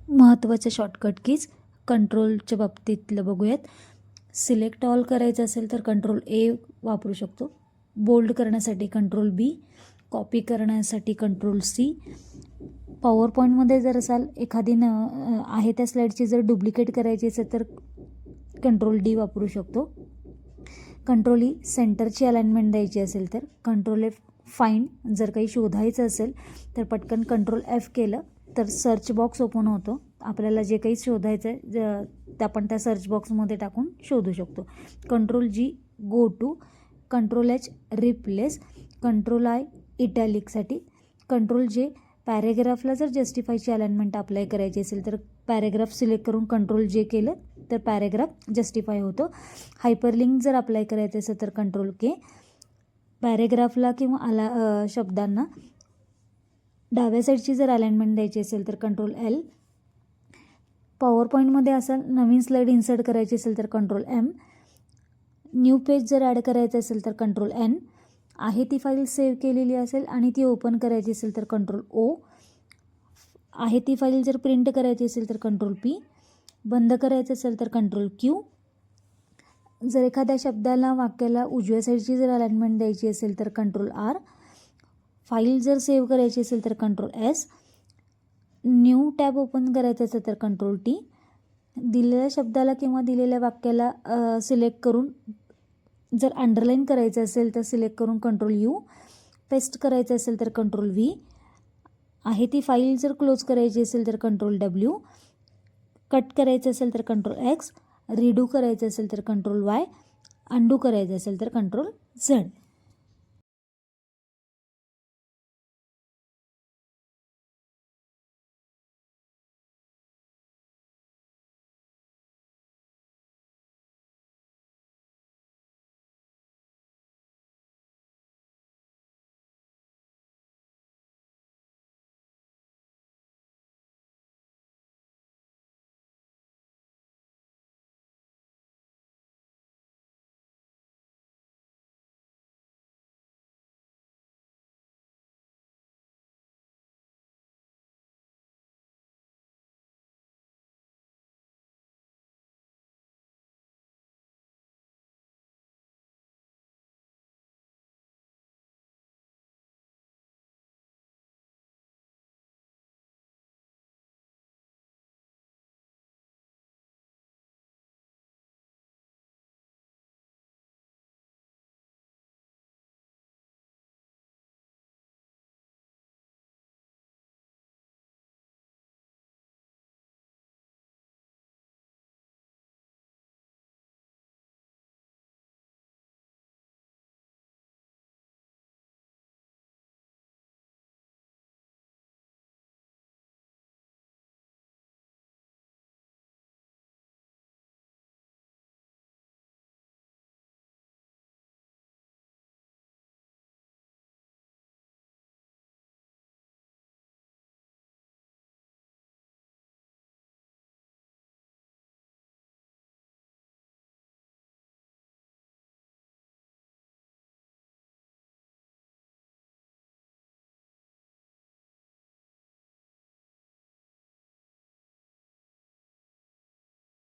महत्त्वाच्या shortcut keys कंट्रोलच्या बाबतीतलं बघूयात. Select all करायचं असेल तर कंट्रोल ए वापरू शकतो. बोल्ड करण्यासाठी कंट्रोल बी, कॉपी करण्यासाठी कंट्रोल सी. पॉवर पॉईंटमध्ये जर असाल एखादी आहे त्या स्लाईडची जर डुप्लिकेट करायची असेल तर कंट्रोल डी वापरू शकतो. कंट्रोल ई सेंटरची अलाइनमेंट द्यायची असेल तर कंट्रोल एफ फाइंड. जर काही शोधायचं असेल तर पटकन कंट्रोल एफ केलं तर सर्च बॉक्स ओपन होतो. आपल्याला जे काही शोधायचं आहे ते आपण त्या सर्च बॉक्समध्ये टाकून शोधू शकतो. Control G go to, control H replace, control I इटॅलिकसाठी, कंट्रोल जे पॅरेग्राफला जर जस्टिफायची अलाइनमेंट अप्लाय करायची असेल तर पॅरेग्राफ सिलेक्ट करून कंट्रोल जे केलं तर पॅरेग्राफ जस्टिफाय होतो. हायपरलिंक जर अप्लाय करायचं असेल तर कंट्रोल के. पॅरेग्राफला किंवा शब्दांना डाव्या साईडची जर अलाइनमेंट द्यायची असेल तर कंट्रोल एल. पॉवर पॉईंटमध्ये असं नवीन स्लाईड इन्सर्ट करायची असेल तर कंट्रोल एम. न्यू पेज जर ॲड करायचं असेल तर कंट्रोल एन. आहे ती फाईल सेव्ह केलेली असेल आणि ती ओपन करायची असेल तर कंट्रोल ओ. आहे ती फाईल जर प्रिंट करायची असेल तर कंट्रोल पी. बंद करायचं असेल तर कंट्रोल क्यू. जर एखाद्या शब्दाला वाक्याला उजव्या साईडची जर अलाइनमेंट द्यायची असेल तर कंट्रोल आर. फाईल जर सेव्ह करायची असेल तर control S. New tab open करायचं असेल तर कंट्रोल टी. दिलेल्या शब्दाला किंवा दिलेल्या वाक्याला सिलेक्ट करून जर अंडरलाईन करायचं असेल तर सिलेक्ट करून कंट्रोल यू. पेस्ट करायचं असेल तर कंट्रोल व्ही. आहे ती फाईल जर क्लोज करायची असेल तर कंट्रोल डब्ल्यू. कट करायचं असेल तर कंट्रोल एक्स. रिडू करायचं असेल तर कंट्रोल वाय. अंडू करायचं असेल तर कंट्रोल झेड.